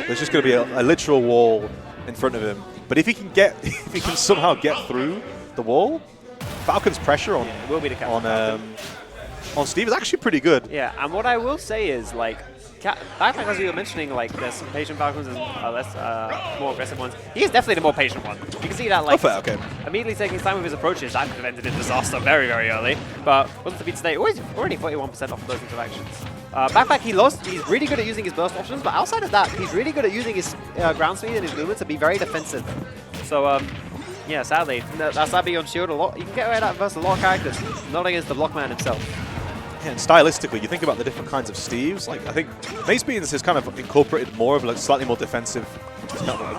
There's just going to be a literal wall in front of him. But if he can somehow get through the wall, Falcon's pressure on Steve is actually pretty good. Yeah, and what I will say is, like, Backpack, as you were mentioning, like, there's some patient Falcons and more aggressive ones. He is definitely the more patient one. You can see that, like, immediately taking his time with his approaches. That could have ended in disaster very, very early. But wasn't to beat today. Already 41% off of those interactions. Backpack, he's really good at using his burst options, but outside of that, he's really good at using his ground speed and his movement to be very defensive. So, yeah, sadly, that's that beyond shield a lot. You can get away with that versus a lot of characters, not against the Blockman himself. Yeah, and stylistically, you think about the different kinds of Steves. Like, I think Mazebeans has kind of incorporated more of a slightly more defensive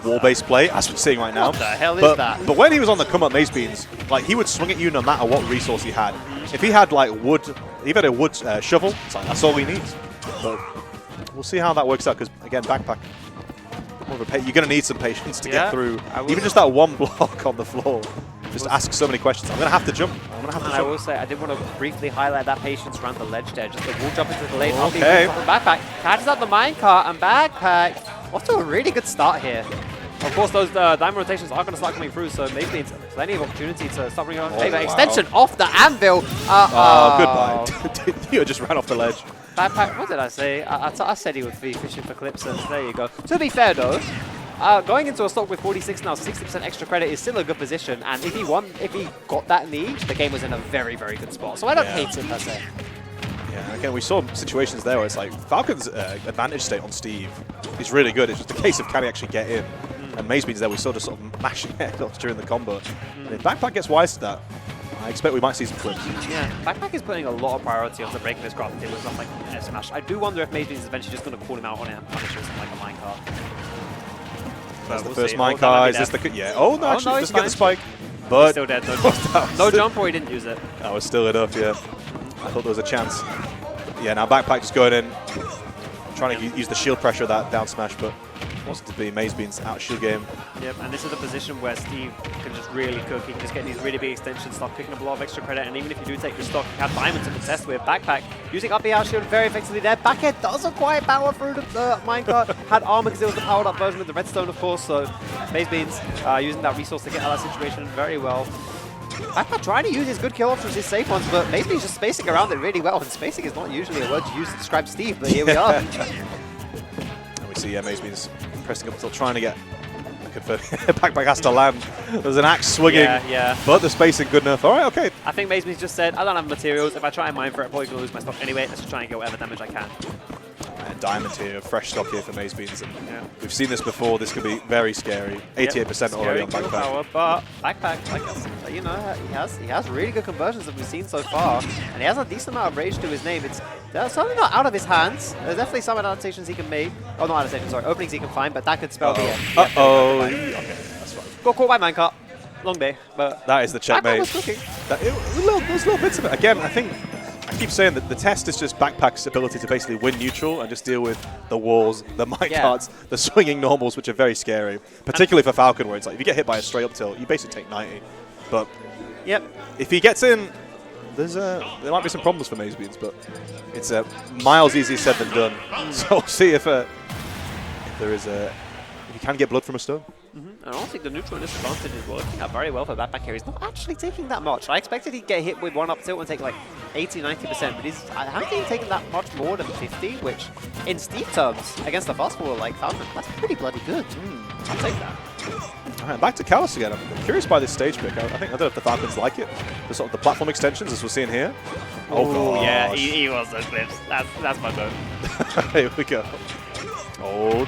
wall-based play, as we're seeing right now. What the hell is that? But when he was on the come-up Mazebeans, like, he would swing at you no matter what resource he had. If he had, like, wood, if he had a wood shovel, it's like, that's all he needs. But we'll see how that works out, because, again, Backpack, you're going to need some patience to get through. Even just that one block on the floor. Just ask so many questions. I'm going to have to jump. I will say, I did want to briefly highlight that patience around the ledge there. Just the wall jump into the lane. Okay. Backpack catches out the minecart, and Backpack off to a really good start here. Of course, those diamond rotations are going to start coming through, so maybe it's plenty of opportunity to start bringing on favor. Wow. Extension off the anvil. Oh, goodbye. You just ran off the ledge. Backpack, what did I say? I said he would be fishing for clips, and there you go. To be fair, though, going into a stock with 46 now, 60% extra credit is still a good position, and if he got that in the East, the game was in a very, very good spot. So I don't hate it per se. Yeah, again, we saw situations there where it's like Falcon's advantage state on Steve is really good. It's just a case of can he actually get in. And Mazebeans there, we saw just sort of mashing head during the combo. And if Backpack gets wise to that, I expect we might see some clips. Yeah, Backpack is putting a lot of priority onto breaking this graph with something like an smash. I do wonder if Mazebeans is eventually just going to call him out on it and punish it like a minecart. That's the first minecart. Is this the... Yeah. Oh, no, actually, doesn't get the spike. But... He's still dead. No jump. No jump, or he didn't use it. That was still enough, yeah. I thought there was a chance. Yeah, now Backpack just going in, trying to use the shield pressure of that down smash, but wants it to be Mazebeans out shield game. Yep, and this is a position where Steve can just really cook. He can just get these really big extensions, start picking up a lot of extra credit, and even if you do take your stock, you have diamond to contest with. Backpack using up the out shield very effectively there. Backhead doesn't quite power through the minecart. Had armor because it was the powered up version with the redstone, of course, so Mazebeans using that resource to get out of that situation very well. Backpack trying to use his good kill options, his safe ones, but maybe he's just spacing around it really well. And spacing is not usually a word to use to describe Steve, but here we are. And we see Mazebeans pressing up until trying to get Backpack has to land. There's an axe swinging, but the spacing good enough. All right, okay. I think Mazebeans just said, I don't have materials. If I try and mine for it, I'm probably going to lose my stock anyway. Let's just try and get whatever damage I can. And diamond here, fresh stock here for Mazebeans. We've seen this before. This could be very scary. 88% already on Backpack. Power, but Backpack, like I said, you know, he has really good conversions that we've seen so far, and he has a decent amount of rage to his name. They're certainly not out of his hands. There's definitely some adaptations he can make. Oh, not adaptations, sorry, openings he can find, but that could spell the end. Okay, that's fine. Got caught by minecart. Long day, but that is the checkmate. Was cooking. There's little bits of it. Again, I keep saying that the test is just Backpack's ability to basically win neutral and just deal with the walls, the minecarts, the swinging normals, which are very scary. Particularly for Falcon, where it's like if you get hit by a straight up tilt, you basically take 90. But if he gets in, there might be some problems for Mazebeans, but it's miles easier said than done. So we'll see if if you can get blood from a stone. I don't think the neutral in this advantage is working out very well for Backpack here. He's not actually taking that much. I expected he'd get hit with one up tilt and take like 80–90%, but I haven't think he's taken that much more than 50, which in Steve terms, against a fastball like Falcon, that's pretty bloody good. I'll take that. All right, back to Callus again. I'm curious by this stage pick. I don't know if the Falcons like it. The sort of the platform extensions, as we're seeing here. Oh, God. Yeah, he was those clips. That's my vote. Here we go. Oh,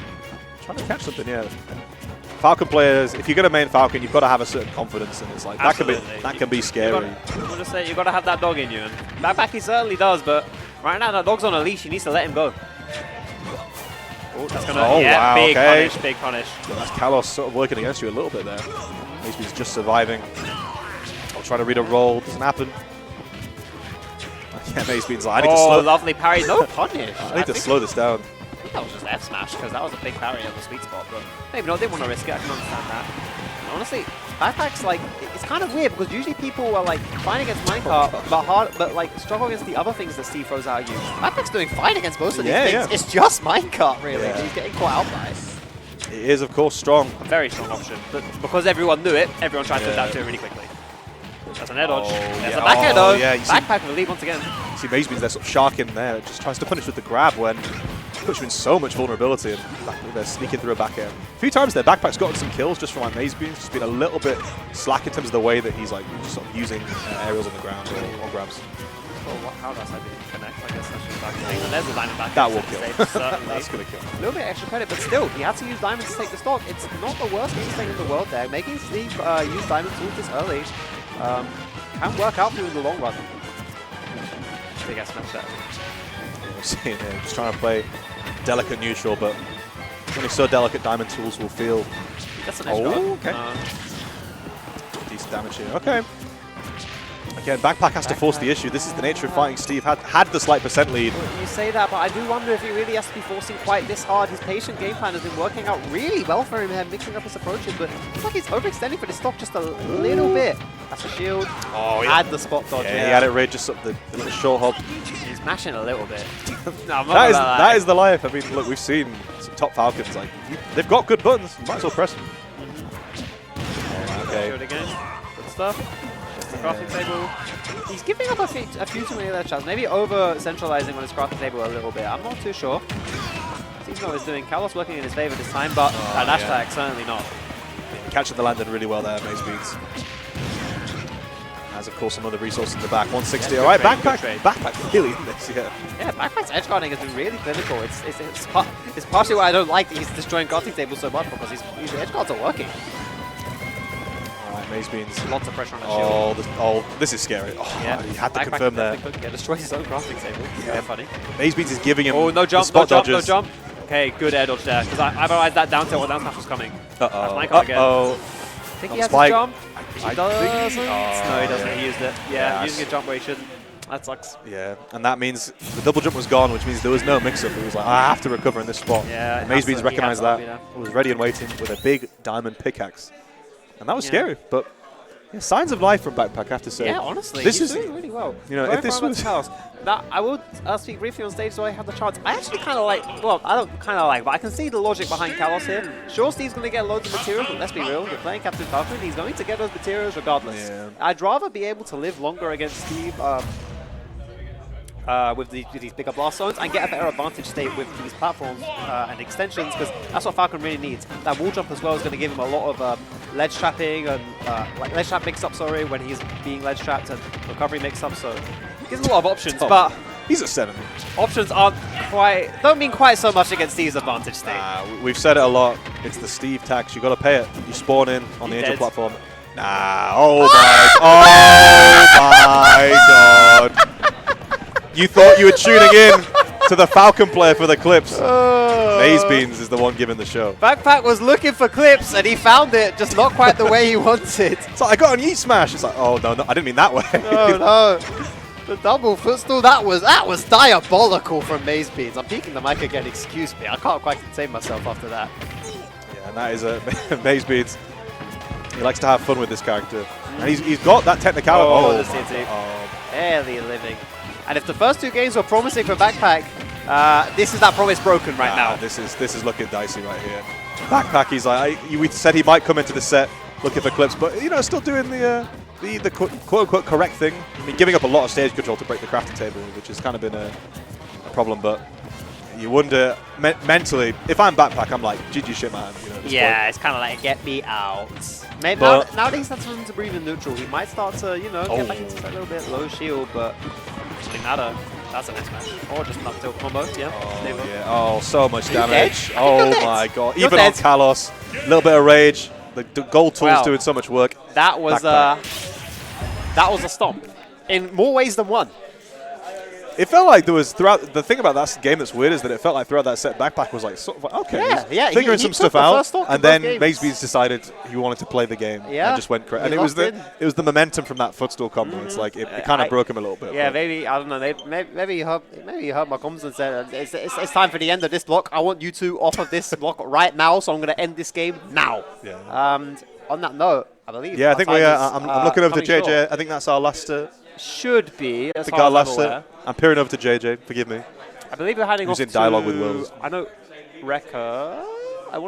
trying to catch something, yeah. Falcon players, if you're going to main Falcon, you've got to have a certain confidence, and it's like that can be scary. I'm just saying, you've got to have that dog in you, and Backpack he certainly does. But right now, that dog's on a leash. He needs to let him go. Oh, that's gonna wow, big okay. punish, big punish. That's Kalos sort of working against you a little bit there. He's just surviving. I'll try to read a roll. Doesn't happen. Yeah, Mazebeans like, I need to slow. Lovely parry, no punish. I need to slow this down. I think that was just F smash because that was a big parry on the sweet spot, but maybe not. They want to risk it. I can understand that. And honestly, Backpack's like it's kind of weird because usually people are like fine against minecart, but like struggle against the other things that Steve throws out at you. Backpack's doing fine against most of these things. It's just minecart really. He's getting caught out by it. It is, of course, strong. A very strong option. But because everyone knew it, everyone tried to adapt to it really quickly. That's an air dodge. There's a back air though. Yeah, Backpack will lead once again. You see Mazebeans there sort of sharking there. It just tries to punish with the grab when puts you in so much vulnerability, and they're sneaking through a back air. A few times there, Backpack's gotten some kills just from like Mazebeans. Just been a little bit slack in terms of the way that he's like just sort of using aerials on the ground or grabs. Well, how does that connect? I guess that's just back thing. And there's the diamond back. That will kill. That's going to kill. A little bit extra credit, but still, he had to use diamonds to take the stock. It's not the worst mistake in the world there. Making Steve use diamond tools this early can work out for you in the long run. Big ass match that. We're seeing here, just trying to play delicate neutral, but when it's so delicate, diamond tools will feel. That's an edge guard. Okay. Decent damage here. Okay. Again, Backpack has to force the issue. This is the nature of fighting Steve. Had the slight percent lead. You say that, but I do wonder if he really has to be forcing quite this hard. His patient game plan has been working out really well for him here, mixing up his approaches, but it's like he's overextending for the stock just a little bit. That's a shield. Oh, Had the spot dodge. Yeah, he had it right just up the little short hop. He's mashing a little bit. No, that is the life. I mean, look, we've seen some top Falcons. Like they've got good buttons. You might as well press them. Okay. Shield again. Good stuff. The crafting table. He's giving up a few too many of their shots. Maybe over-centralizing on his crafting table a little bit. I'm not too sure. Seems what he's doing. Kalos working in his favor this time, but that dash tag certainly not. Catching the landed really well there, Mazebeans. Has, of course, some other resources in the back. 160. All right, Backpack really in this, yeah. Yeah, Backpack's edge guarding has been really clinical. It's partially why I don't like that he's destroying crafting tables so much, because his edge guards are working. Mazebeans. Lots of pressure on the shield. This is scary. Oh, yeah. He had to confirm there. Yeah, destroys his own crafting table. Yeah, funny. Mazebeans is giving him no jump, spot no jump. Okay, good air dodge there, because I realized that down tilt or down smash was coming. I think he has a jump. He doesn't. No, he doesn't. He used it. Yeah, using a jump where he shouldn't. That sucks. Yeah, and that means the double jump was gone, which means there was no mix-up. It was like, I have to recover in this spot. Yeah, and Mazebeans recognized that. Was ready and waiting with a big diamond pickaxe. And that was scary, but yeah, signs of life from Backpack, I have to say. Yeah, honestly, he's doing really well. You know, if this was that, I would speak briefly on stage so I have the chance. I actually kind of like, well, I don't kind of like, but I can see the logic behind Kalos here. Sure, Steve's going to get loads of materials, but let's be real, you're playing Captain Falcon, he's going to get those materials regardless. Yeah. I'd rather be able to live longer against Steve with these bigger blast zones and get a better advantage state with these platforms and extensions, because that's what Falcon really needs. That wall jump as well is going to give him a lot of ledge trapping and like ledge trap mix-up, when he's being ledge trapped, and recovery mix-up, so he gives a lot of options, but he's a 7. Options don't mean quite so much against Steve's advantage state. We've said it a lot. It's the Steve tax. You got to pay it. You spawn in on the Angel platform. Oh my god. You thought you were tuning in to the Falcon player for the clips. Mazebeans is the one giving the show. Backpack was looking for clips and he found it, just not quite the way he wanted. So I got an Yeet Smash. It's like, oh no, I didn't mean that way. No. The double footstool, that was diabolical from Mazebeans. I'm peeking the mic again, excuse me. I can't quite contain myself after that. Yeah, and that is Mazebeans. He likes to have fun with this character. And he's got that technicality. Barely living. And if the first 2 games were promising for Backpack, this is that promise broken right now. This is looking dicey right here. Backpack, he's like, we said he might come into the set looking for clips, but still doing the quote-unquote correct thing. I mean, giving up a lot of stage control to break the crafting table, which has kind of been a problem, but you wonder, mentally, if I'm Backpack, I'm like, GG shit, man. Yeah, it's kind of like, get me out. Maybe nowadays that's something to breathe in neutral. He might start to, get back into that little bit low shield, but doesn't matter. That's a nice match. Or just an up tilt combo, Oh, so much damage. Oh my god. Even on Kalos, a little bit of rage. The gold tool's doing so much work. That was a stomp in more ways than one. It felt like there was the thing about that game that's weird is that it felt like throughout that set, Backpack was like sort of like, okay, figuring some stuff out, and then Mazebeans decided he wanted to play the game and just went crazy. And it was the momentum from that footstool combo. It's like it kind of broke him a little bit. Yeah, maybe I don't know. Maybe he heard my comments and said it's time for the end of this block. I want you two off of this block right now, so I'm going to end this game now. Yeah. On that note, I believe. Yeah, I think I'm looking over to JJ. Short. I think that's our last. Should be. As far as I'm peering over to JJ. Forgive me. I believe we're heading off in dialogue with Wills. I know. Record.